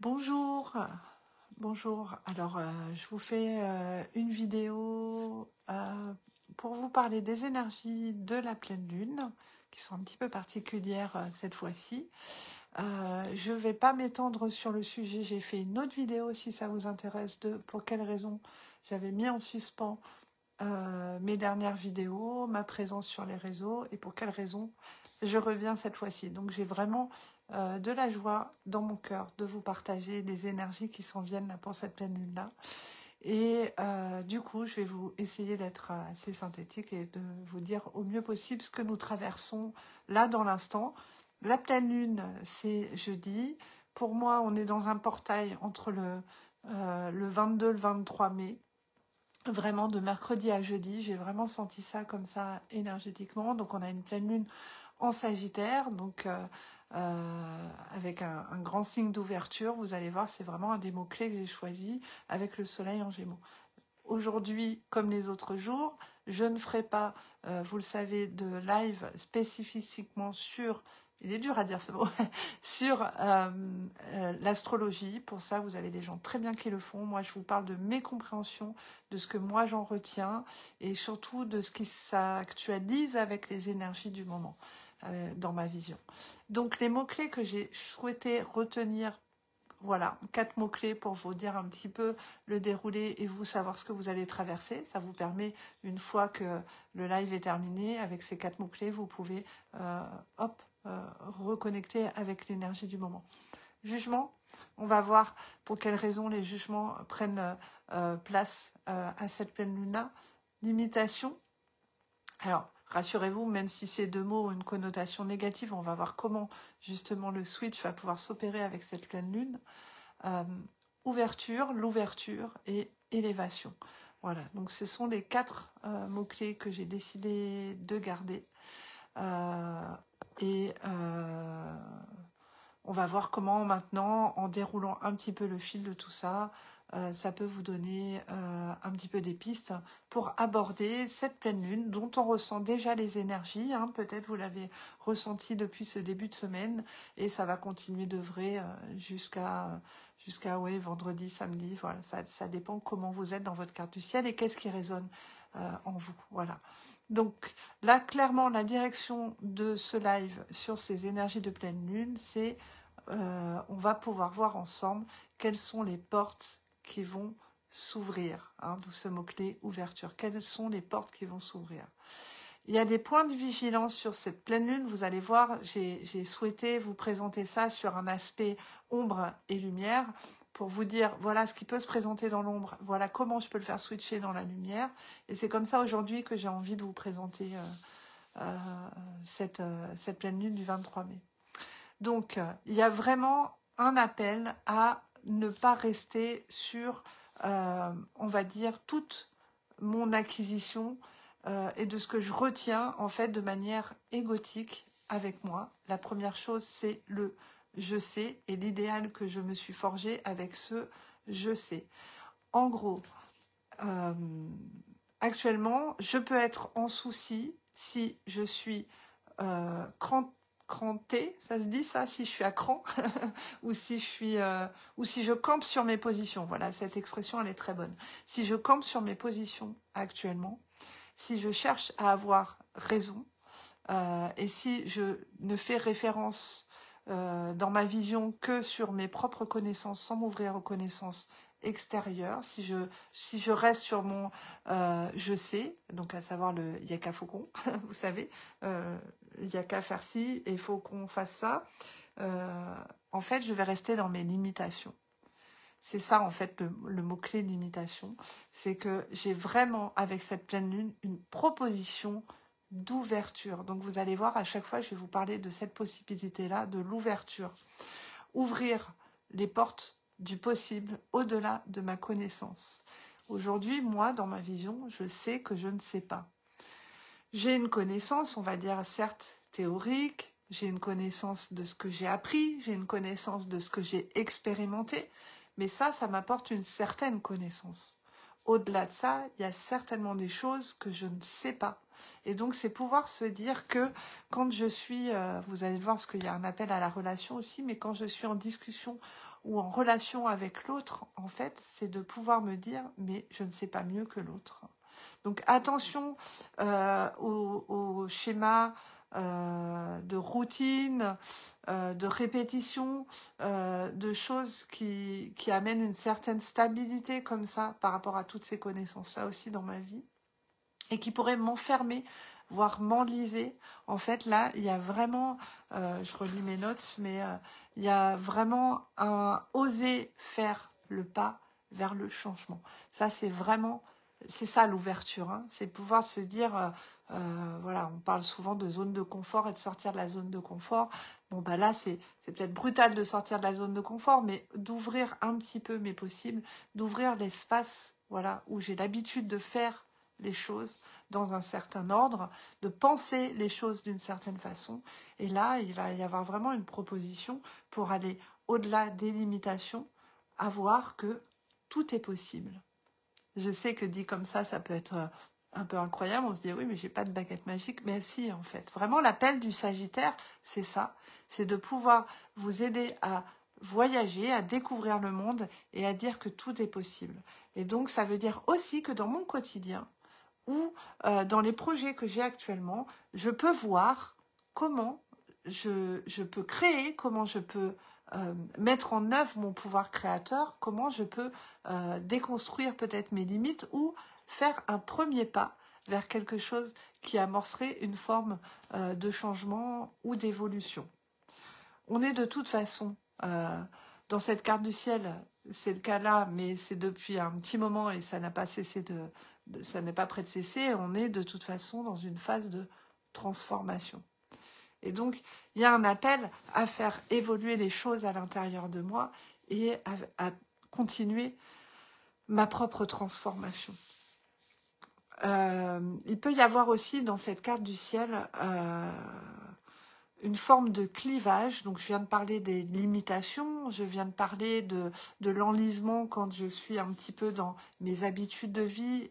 Bonjour, bonjour. Alors, je vous fais une vidéo pour vous parler des énergies de la pleine lune, qui sont un petit peu particulières cette fois-ci. Je ne vais pas m'étendre sur le sujet. J'ai fait une autre vidéo si ça vous intéresse de pour quelles raisons j'avais mis en suspens mes dernières vidéos, ma présence sur les réseaux et pour quelles raisons je reviens cette fois-ci. Donc j'ai vraiment de la joie dans mon cœur de vous partager les énergies qui s'en viennent là, pour cette pleine lune-là. Et du coup, je vais vous essayer d'être assez synthétique et de vous dire au mieux possible ce que nous traversons là dans l'instant. La pleine lune, c'est jeudi. Pour moi, on est dans un portail entre le 22 et le 23 mai. Vraiment de mercredi à jeudi, j'ai vraiment senti ça comme ça énergétiquement. Donc on a une pleine lune en Sagittaire, donc avec un grand signe d'ouverture. Vous allez voir, c'est vraiment un des mots-clés que j'ai choisi avec le soleil en Gémeaux. Aujourd'hui, comme les autres jours, je ne ferai pas, vous le savez, de live spécifiquement sur, il est dur à dire ce mot, sur l'astrologie. Pour ça, vous avez des gens très bien qui le font. Moi, je vous parle de mes compréhensions, de ce que moi j'en retiens, et surtout de ce qui s'actualise avec les énergies du moment dans ma vision. Donc, les mots-clés que j'ai souhaité retenir, voilà, 4 mots-clés pour vous dire un petit peu le déroulé et vous savoir ce que vous allez traverser. Ça vous permet, une fois que le live est terminé, avec ces 4 mots-clés, vous pouvez hop, reconnecter avec l'énergie du moment. Jugement, on va voir pour quelles raisons les jugements prennent place à cette pleine lune-là. Limitation. Alors, rassurez-vous, même si ces deux mots ont une connotation négative, on va voir comment justement le switch va pouvoir s'opérer avec cette pleine lune. Ouverture, l'ouverture et élévation. Voilà, donc ce sont les 4 mots-clés que j'ai décidé de garder. On va voir comment maintenant, en déroulant un petit peu le fil de tout ça, ça peut vous donner un petit peu des pistes pour aborder cette pleine lune dont on ressent déjà les énergies. Hein. Peut-être vous l'avez ressenti depuis ce début de semaine et ça va continuer d'œuvrer jusqu'à ouais, vendredi, samedi. Voilà, ça dépend comment vous êtes dans votre carte du ciel et qu'est-ce qui résonne en vous. Voilà. Donc là, clairement, la direction de ce live sur ces énergies de pleine lune, c'est on va pouvoir voir ensemble quelles sont les portes qui vont s'ouvrir, hein, d'où ce mot-clé ouverture. Quelles sont les portes qui vont s'ouvrir? Il y a des points de vigilance sur cette pleine lune. Vous allez voir, j'ai souhaité vous présenter ça sur un aspect ombre et lumière pour vous dire, voilà ce qui peut se présenter dans l'ombre, voilà comment je peux le faire switcher dans la lumière. Et c'est comme ça aujourd'hui que j'ai envie de vous présenter cette pleine lune du 23 mai. Donc, il y a vraiment un appel à ne pas rester sur, on va dire, toute mon acquisition et de ce que je retiens, en fait, de manière égotique avec moi. La première chose, c'est le « je sais » et l'idéal que je me suis forgé avec ce « je sais ». En gros, actuellement, je peux être en souci si je suis cranté, ça se dit ça, si je suis à cran, ou si je suis, ou si je campe sur mes positions. Voilà, cette expression, elle est très bonne. Si je campe sur mes positions actuellement, si je cherche à avoir raison, et si je ne fais référence dans ma vision que sur mes propres connaissances, sans m'ouvrir aux connaissances extérieures, si je reste sur mon je sais, donc à savoir le il n'y a qu'à faucon, vous savez, il n'y a qu'à faire ci et il faut qu'on fasse ça, en fait je vais rester dans mes limitations. C'est ça en fait le mot-clé de limitation, c'est que j'ai vraiment avec cette pleine lune une proposition d'ouverture. Donc vous allez voir, à chaque fois je vais vous parler de cette possibilité-là, de l'ouverture. Ouvrir les portes du possible au-delà de ma connaissance. Aujourd'hui, moi, dans ma vision, je sais que je ne sais pas. J'ai une connaissance, on va dire, certes théorique, j'ai une connaissance de ce que j'ai appris, j'ai une connaissance de ce que j'ai expérimenté, mais ça m'apporte une certaine connaissance. au-delà de ça, il y a certainement des choses que je ne sais pas. Et donc, c'est pouvoir se dire que quand je suis, vous allez le voir parce qu'il y a un appel à la relation aussi, mais quand je suis en discussion ou en relation avec l'autre, en fait, c'est de pouvoir me dire, mais je ne sais pas mieux que l'autre. Donc, attention au schéma de routine, de répétition, de choses qui amènent une certaine stabilité comme ça par rapport à toutes ces connaissances-là aussi dans ma vie et qui pourraient m'enfermer, voire m'enliser. En fait, là, il y a vraiment, je relis mes notes, mais il y a vraiment un oser faire le pas vers le changement. Ça, c'est vraiment, c'est ça l'ouverture, hein. C'est pouvoir se dire, voilà, on parle souvent de zone de confort et de sortir de la zone de confort. Bon, bah là, c'est peut-être brutal de sortir de la zone de confort, mais d'ouvrir un petit peu mes possibles, d'ouvrir l'espace, voilà, où j'ai l'habitude de faire les choses dans un certain ordre, de penser les choses d'une certaine façon. Et là, il va y avoir vraiment une proposition pour aller au-delà des limitations, à voir que tout est possible. Je sais que dit comme ça peut être un peu incroyable. On se dit, oui, mais j'ai pas de baguette magique. Mais si, en fait. Vraiment, l'appel du Sagittaire, c'est ça. C'est de pouvoir vous aider à voyager, à découvrir le monde et à dire que tout est possible. Et donc, ça veut dire aussi que dans mon quotidien, ou dans les projets que j'ai actuellement, je peux voir comment je peux créer, comment je peux mettre en œuvre mon pouvoir créateur, comment je peux déconstruire peut-être mes limites ou faire un premier pas vers quelque chose qui amorcerait une forme de changement ou d'évolution. On est de toute façon dans cette carte du ciel, c'est le cas là, mais c'est depuis un petit moment et ça n'a pas cessé ça n'est pas prêt de cesser. On est de toute façon dans une phase de transformation. Et donc, il y a un appel à faire évoluer les choses à l'intérieur de moi et à continuer ma propre transformation. Il peut y avoir aussi dans cette carte du ciel une forme de clivage. Donc, je viens de parler des limitations, je viens de parler de l'enlisement quand je suis un petit peu dans mes habitudes de vie.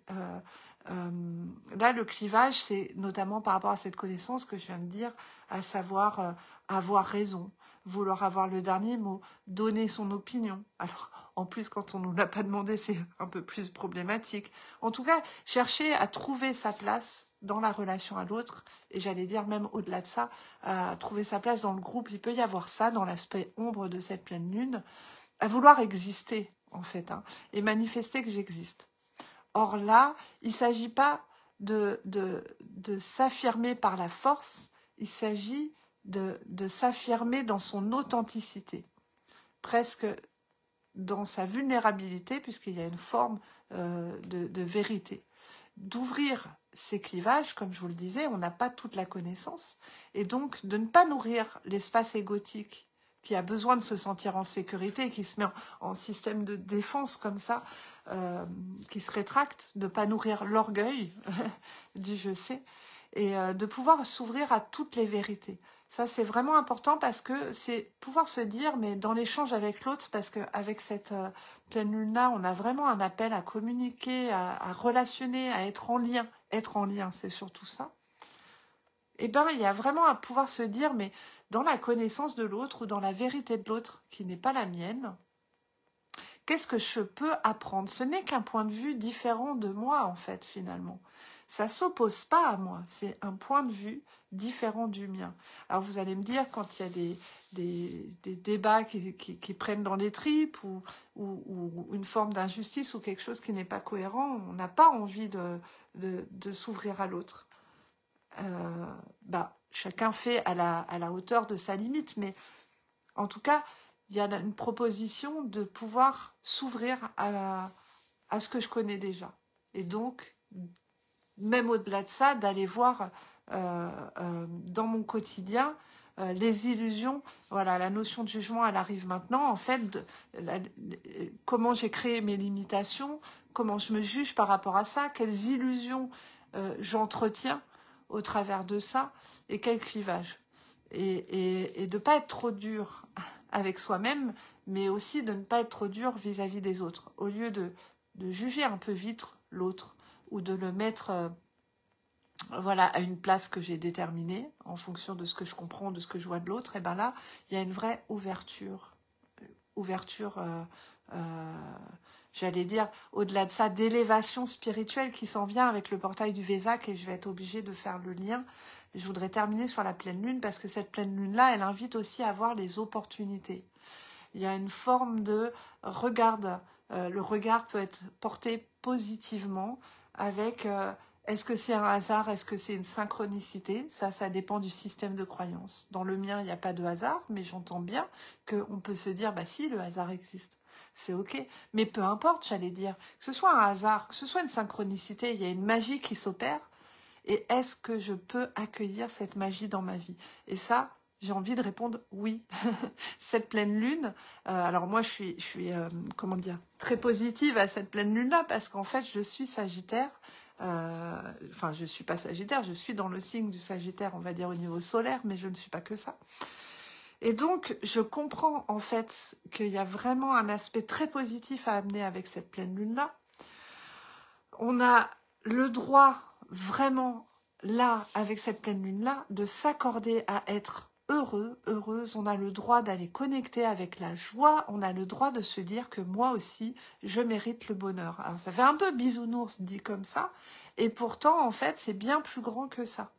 Là, le clivage, c'est notamment par rapport à cette connaissance que je viens de dire, à savoir avoir raison, vouloir avoir le dernier mot, donner son opinion. Alors, en plus, quand on ne nous l'a pas demandé, c'est un peu plus problématique. En tout cas, chercher à trouver sa place dans la relation à l'autre, et j'allais dire même au-delà de ça, à trouver sa place dans le groupe. Il peut y avoir ça dans l'aspect ombre de cette pleine lune, à vouloir exister, en fait, hein, et manifester que j'existe. Or là, il ne s'agit pas de s'affirmer par la force, il s'agit de s'affirmer dans son authenticité, presque dans sa vulnérabilité, puisqu'il y a une forme de vérité. D'ouvrir ces clivages, comme je vous le disais, on n'a pas toute la connaissance, et donc de ne pas nourrir l'espace égotique qui a besoin de se sentir en sécurité, qui se met en système de défense comme ça, qui se rétracte, de ne pas nourrir l'orgueil du je sais, et de pouvoir s'ouvrir à toutes les vérités. Ça, c'est vraiment important parce que c'est pouvoir se dire, mais dans l'échange avec l'autre, parce qu'avec cette pleine lune-là, on a vraiment un appel à communiquer, à relationner, à être en lien. Être en lien, c'est surtout ça. Eh bien, il y a vraiment à pouvoir se dire, mais dans la connaissance de l'autre ou dans la vérité de l'autre qui n'est pas la mienne, qu'est-ce que je peux apprendre? Ce n'est qu'un point de vue différent de moi, en fait, finalement. Ça ne s'oppose pas à moi, c'est un point de vue différent du mien. Alors, vous allez me dire, quand il y a des débats qui prennent dans les tripes ou une forme d'injustice ou quelque chose qui n'est pas cohérent, on n'a pas envie de s'ouvrir à l'autre. Chacun fait à la hauteur de sa limite, mais en tout cas, il y a une proposition de pouvoir s'ouvrir à ce que je connais déjà. Et donc, même au-delà de ça, d'aller voir dans mon quotidien les illusions. Voilà, la notion de jugement, elle arrive maintenant. En fait, comment j'ai créé mes limitations, comment je me juge par rapport à ça, quelles illusions j'entretiens au travers de ça, et quel clivage. Et de ne pas être trop dur avec soi-même, mais aussi de ne pas être trop dur vis-à-vis des autres. Au lieu de juger un peu vite l'autre, ou de le mettre voilà, à une place que j'ai déterminée, en fonction de ce que je comprends, de ce que je vois de l'autre, et ben là, il y a une vraie ouverture. Ouverture, j'allais dire, au-delà de ça, d'élévation spirituelle qui s'en vient avec le portail du Vésac, et je vais être obligée de faire le lien. Je voudrais terminer sur la pleine lune, parce que cette pleine lune-là, elle invite aussi à voir les opportunités. Il y a une forme de regarde. Le regard peut être porté positivement avec est-ce que c'est un hasard, est-ce que c'est une synchronicité? Ça dépend du système de croyance. Dans le mien, il n'y a pas de hasard, mais j'entends bien qu'on peut se dire, bah si, le hasard existe. C'est ok. Mais peu importe, j'allais dire, que ce soit un hasard, que ce soit une synchronicité, il y a une magie qui s'opère. Et est-ce que je peux accueillir cette magie dans ma vie? Et ça, j'ai envie de répondre oui. Cette pleine lune, alors moi je suis comment dire, très positive à cette pleine lune-là, parce qu'en fait je suis Sagittaire. Enfin, je suis pas Sagittaire, je suis dans le signe du Sagittaire, on va dire au niveau solaire, mais je ne suis pas que ça. Et donc, je comprends en fait qu'il y a vraiment un aspect très positif à amener avec cette pleine lune-là. On a le droit vraiment, là, avec cette pleine lune-là, de s'accorder à être heureux, heureuse. On a le droit d'aller connecter avec la joie. On a le droit de se dire que moi aussi, je mérite le bonheur. Alors, ça fait un peu bisounours dit comme ça. Et pourtant, en fait, c'est bien plus grand que ça.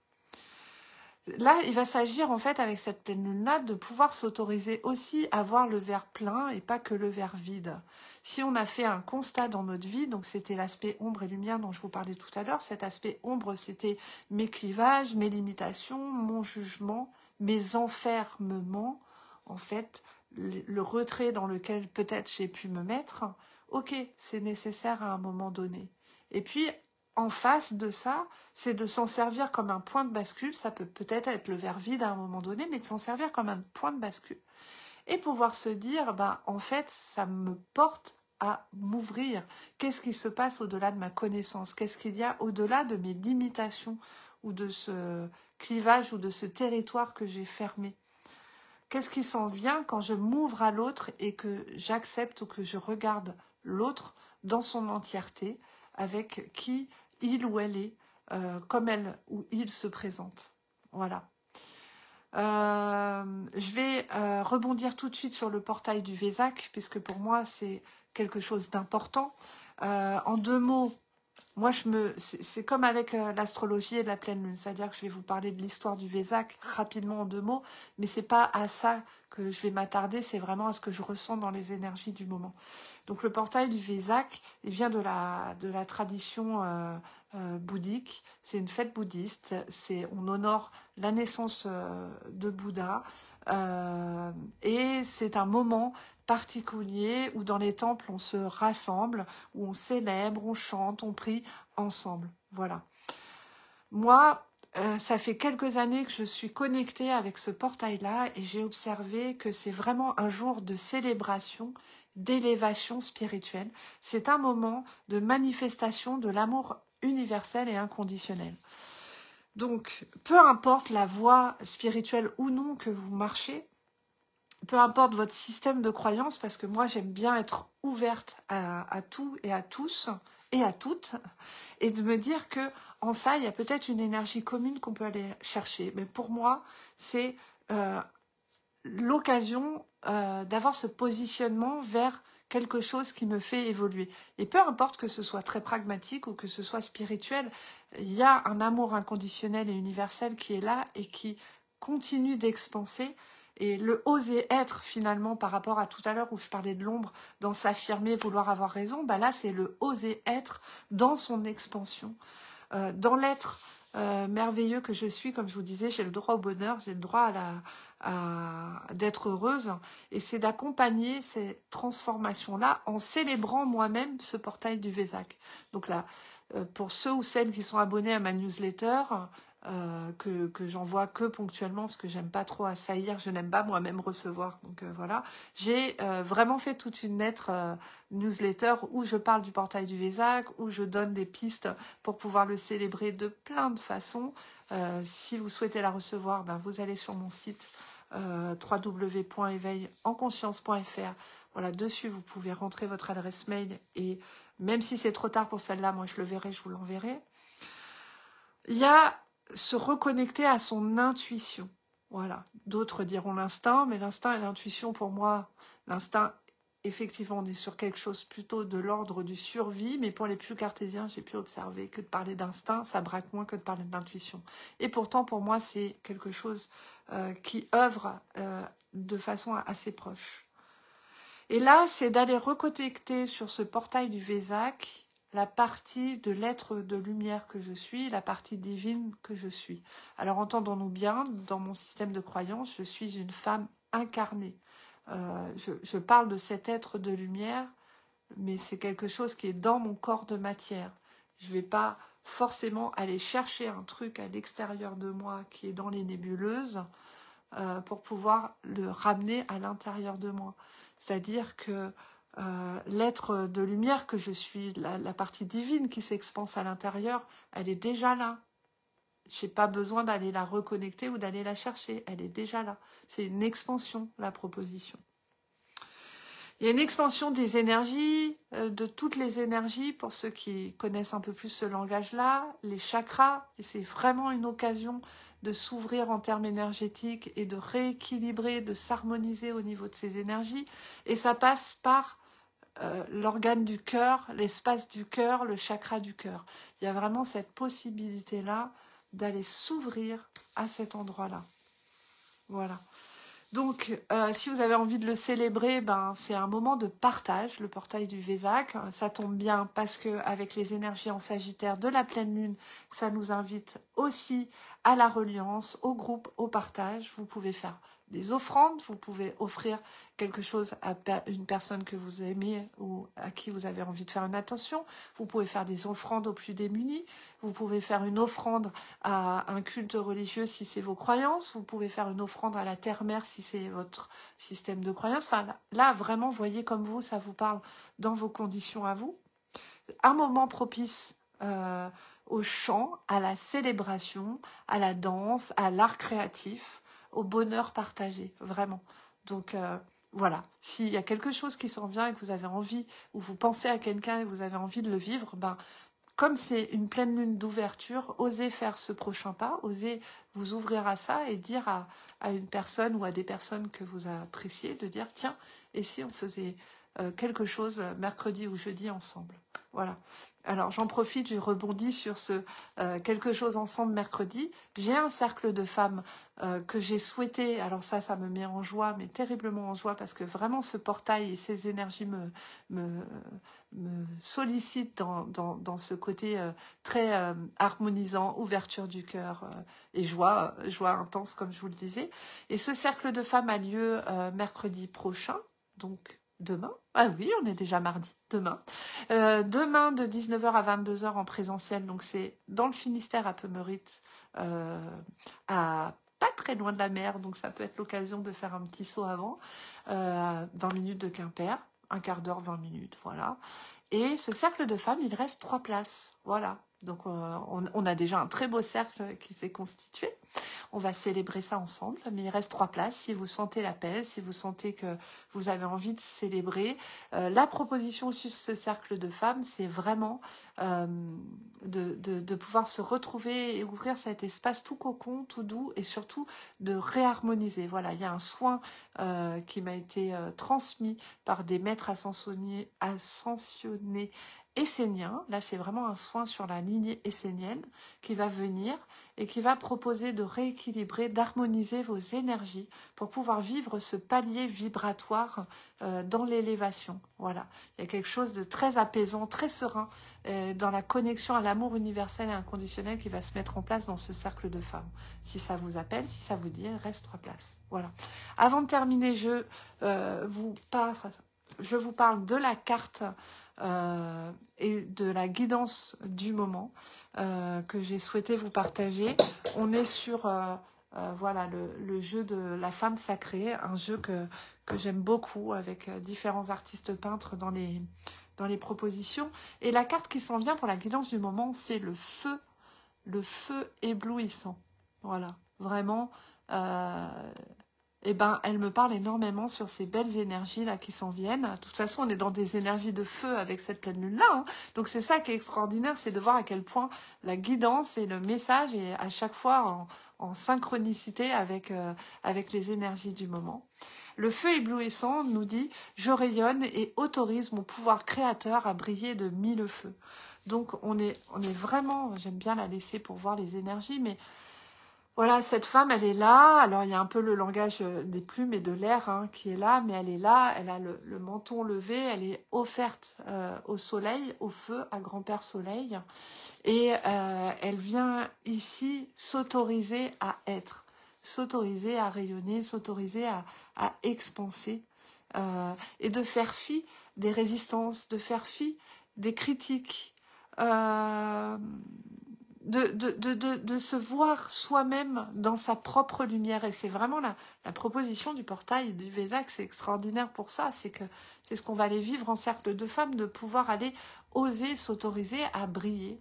Là, il va s'agir, en fait, avec cette pleine lune-là, de pouvoir s'autoriser aussi à voir le verre plein et pas que le verre vide. Si on a fait un constat dans notre vie, donc c'était l'aspect ombre et lumière dont je vous parlais tout à l'heure, cet aspect ombre, c'était mes clivages, mes limitations, mon jugement, mes enfermements, en fait, le retrait dans lequel peut-être j'ai pu me mettre. Ok, c'est nécessaire à un moment donné. Et puis, en face de ça, c'est de s'en servir comme un point de bascule. Ça peut peut-être être le verre vide à un moment donné, mais de s'en servir comme un point de bascule. Et pouvoir se dire, bah, en fait, ça me porte à m'ouvrir. Qu'est-ce qui se passe au-delà de ma connaissance? Qu'est-ce qu'il y a au-delà de mes limitations ou de ce clivage ou de ce territoire que j'ai fermé? Qu'est-ce qui s'en vient quand je m'ouvre à l'autre et que j'accepte ou que je regarde l'autre dans son entièreté, avec qui il ou elle est, comme elle ou il se présente. Voilà. Je vais rebondir tout de suite sur le portail du Vésac, puisque pour moi, c'est quelque chose d'important. En 2 mots, moi, c'est comme avec l'astrologie et la pleine lune, c'est-à-dire que je vais vous parler de l'histoire du Vésac rapidement en 2 mots, mais c'est pas à ça que je vais m'attarder, c'est vraiment à ce que je ressens dans les énergies du moment. Donc le portail du Vésac, il vient de la tradition bouddhique. C'est une fête bouddhiste. On honore la naissance de Bouddha. Et c'est un moment particulier où dans les temples on se rassemble, où on célèbre, on chante, on prie ensemble. Voilà. Moi, ça fait quelques années que je suis connectée avec ce portail-là et j'ai observé que c'est vraiment un jour de célébration, d'élévation spirituelle. C'est un moment de manifestation de l'amour universel et inconditionnel. Donc, peu importe la voie spirituelle ou non que vous marchez, peu importe votre système de croyance, parce que moi j'aime bien être ouverte à tout et à tous et à toutes, et de me dire que en ça il y a peut-être une énergie commune qu'on peut aller chercher. Mais pour moi c'est l'occasion d'avoir ce positionnement vers quelque chose qui me fait évoluer. Et peu importe que ce soit très pragmatique ou que ce soit spirituel, il y a un amour inconditionnel et universel qui est là et qui continue d'expanser. Et le oser être finalement par rapport à tout à l'heure où je parlais de l'ombre, dans s'affirmer, vouloir avoir raison, bah là c'est le oser être dans son expansion, dans l'être merveilleux que je suis. Comme je vous disais, j'ai le droit au bonheur, j'ai le droit d'être heureuse, et c'est d'accompagner ces transformations-là en célébrant moi-même ce portail du Vésac. Donc là, pour ceux ou celles qui sont abonnés à ma newsletter, que j'envoie que ponctuellement parce que j'aime pas trop assaillir, je n'aime pas moi-même recevoir. Donc voilà, j'ai vraiment fait toute une lettre newsletter où je parle du portail du Vésac, où je donne des pistes pour pouvoir le célébrer de plein de façons. Si vous souhaitez la recevoir, ben, vous allez sur mon site www.éveillenconscience.fr. Voilà, dessus vous pouvez rentrer votre adresse mail et même si c'est trop tard pour celle-là, moi je le verrai, je vous l'enverrai. Il y a se reconnecter à son intuition. Voilà. D'autres diront l'instinct, mais l'instinct et l'intuition, pour moi, l'instinct, effectivement, on est sur quelque chose plutôt de l'ordre du survie, mais pour les plus cartésiens, j'ai pu observer que de parler d'instinct, ça braque moins que de parler de l'intuition. Et pourtant, pour moi, c'est quelque chose qui œuvre de façon assez proche. Et là, c'est d'aller reconnecter sur ce portail du Vésac la partie de l'être de lumière que je suis, la partie divine que je suis. Alors entendons-nous bien, dans mon système de croyance, je suis une femme incarnée. Je parle de cet être de lumière, mais c'est quelque chose qui est dans mon corps de matière. Je ne vais pas forcément aller chercher un truc à l'extérieur de moi qui est dans les nébuleuses pour pouvoir le ramener à l'intérieur de moi. C'est-à-dire que l'être de lumière que je suis, la partie divine qui s'expanse à l'intérieur, elle est déjà là. Je n'ai pas besoin d'aller la reconnecter ou d'aller la chercher. Elle est déjà là. C'est une expansion, la proposition. Il y a une expansion des énergies, de toutes les énergies, pour ceux qui connaissent un peu plus ce langage-là, les chakras, et c'est vraiment une occasion de s'ouvrir en termes énergétiques et de rééquilibrer, de s'harmoniser au niveau de ces énergies. Et ça passe par l'organe du cœur, l'espace du cœur, le chakra du cœur. Il y a vraiment cette possibilité-là d'aller s'ouvrir à cet endroit-là. Voilà. Donc, si vous avez envie de le célébrer, c'est un moment de partage, le portail du Vésac. Ça tombe bien parce qu'avec les énergies en Sagittaire de la pleine lune, ça nous invite aussi à la reliance, au groupe, au partage. Vous pouvez faire des offrandes, vous pouvez offrir quelque chose à une personne que vous aimez ou à qui vous avez envie de faire une attention. Vous pouvez faire des offrandes aux plus démunis. Vous pouvez faire une offrande à un culte religieux si c'est vos croyances. Vous pouvez faire une offrande à la terre-mère si c'est votre système de croyance. Enfin, là, vraiment, voyez comme vous, ça vous parle dans vos conditions à vous. Un moment propice au chant, à la célébration, à la danse, à l'art créatif, au bonheur partagé, vraiment. Donc, voilà. S'il y a quelque chose qui s'en vient et que vous avez envie, ou vous pensez à quelqu'un et vous avez envie de le vivre, comme c'est une pleine lune d'ouverture, osez faire ce prochain pas, osez vous ouvrir à ça et dire à une personne ou à des personnes que vous appréciez, de dire, tiens, et si on faisait quelque chose mercredi ou jeudi ensemble. Voilà. Alors, j'en profite, je rebondis sur ce quelque chose ensemble mercredi. J'ai un cercle de femmes que j'ai souhaité, alors ça me met en joie, mais terriblement en joie, parce que vraiment ce portail et ces énergies me sollicitent dans ce côté très harmonisant, ouverture du cœur et joie intense, comme je vous le disais. Et ce cercle de femmes a lieu mercredi prochain, donc demain. Ah oui, on est déjà mardi, demain. Demain de 19h à 22h en présentiel, donc c'est dans le Finistère à Pemerit, à pas très loin de la mer, donc ça peut être l'occasion de faire un petit saut avant, 20 minutes de Quimper, un quart d'heure, 20 minutes, voilà. Et ce cercle de femmes, il reste 3 places, voilà. Donc on a déjà un très beau cercle qui s'est constitué. On va célébrer ça ensemble, mais il reste 3 places. Si vous sentez l'appel, si vous sentez que vous avez envie de célébrer, la proposition sur ce cercle de femmes, c'est vraiment de pouvoir se retrouver et ouvrir cet espace tout cocon, tout doux, et surtout de réharmoniser. Voilà, il y a un soin qui m'a été transmis par des maîtres ascensionnés esséniens. Là, c'est vraiment un soin sur la lignée essénienne qui va venir et qui va proposer de rééquilibrer, d'harmoniser vos énergies pour pouvoir vivre ce palier vibratoire dans l'élévation. Voilà, il y a quelque chose de très apaisant, très serein dans la connexion à l'amour universel et inconditionnel qui va se mettre en place dans ce cercle de femmes. Si ça vous appelle, si ça vous dit, il reste 3 places. Voilà. Avant de terminer, je vous parle de la carte et de la guidance du moment que j'ai souhaité vous partager. On est sur voilà, le jeu de la femme sacrée, un jeu que j'aime beaucoup avec différents artistes peintres dans les propositions. Et la carte qui s'en vient pour la guidance du moment, c'est le feu éblouissant. Voilà, vraiment eh ben, elle me parle énormément sur ces belles énergies là qui s'en viennent. De toute façon, on est dans des énergies de feu avec cette pleine lune là, hein. Donc c'est ça qui est extraordinaire, c'est de voir à quel point la guidance et le message est à chaque fois en synchronicité avec les énergies du moment. Le feu éblouissant nous dit « Je rayonne et autorise mon pouvoir créateur à briller de mille feux ». Donc on est vraiment, j'aime bien la laisser pour voir les énergies, mais voilà, cette femme, elle est là. Alors, il y a un peu le langage des plumes et de l'air hein, qui est là, mais elle est là. Elle a le menton levé. Elle est offerte au soleil, au feu, à grand-père soleil. Et elle vient ici s'autoriser à être, s'autoriser à rayonner, s'autoriser à expanser et de faire fi des résistances, de faire fi des critiques. De se voir soi-même dans sa propre lumière. Et c'est vraiment la proposition du portail du Vésac, c'est extraordinaire pour ça. C'est que c'est ce qu'on va aller vivre en cercle de femmes, de pouvoir aller oser s'autoriser à briller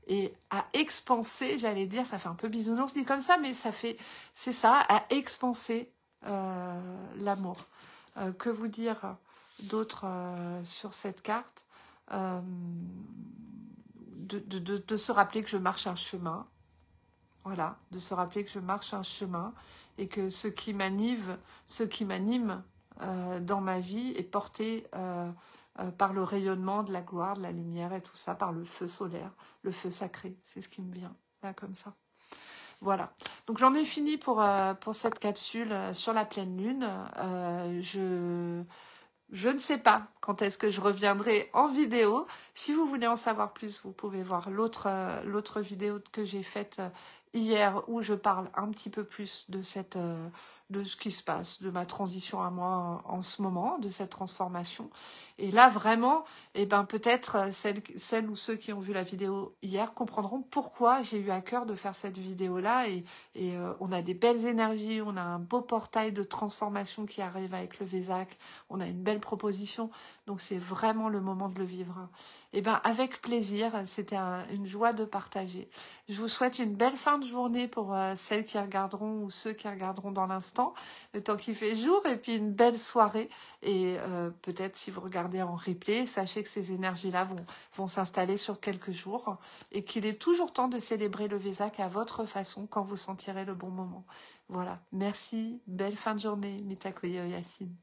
et à expanser, j'allais dire, ça fait un peu bisounours dit comme ça, mais c'est ça, à expanser l'amour. Que vous dire d'autre sur cette carte de se rappeler que je marche un chemin, voilà, de se rappeler que je marche un chemin et que ce qui m'anime dans ma vie est porté par le rayonnement de la gloire, de la lumière et tout ça, par le feu solaire, le feu sacré, c'est ce qui me vient, là, comme ça. Voilà, donc j'en ai fini pour cette capsule sur la pleine lune. Je ne sais pas quand est-ce que je reviendrai en vidéo. Si vous voulez en savoir plus, vous pouvez voir l'autre vidéo que j'ai faite hier où je parle un petit peu plus de ce qui se passe, de ma transition à moi en ce moment, de cette transformation. Et là, vraiment, eh ben, peut-être celles ou ceux qui ont vu la vidéo hier comprendront pourquoi j'ai eu à cœur de faire cette vidéo-là. Et on a des belles énergies, on a un beau portail de transformation qui arrive avec le Vésac, on a une belle proposition, donc c'est vraiment le moment de le vivre. Et ben, avec plaisir, c'était une joie de partager. Je vous souhaite une belle fin de journée pour celles qui regarderont ou ceux qui regarderont dans l'instant, le temps qu'il fait jour, et puis une belle soirée. Et peut-être si vous regardez en replay, sachez que ces énergies-là vont s'installer sur quelques jours et qu'il est toujours temps de célébrer le Vésac à votre façon quand vous sentirez le bon moment. Voilà, merci, belle fin de journée, Mitakoye Yacine.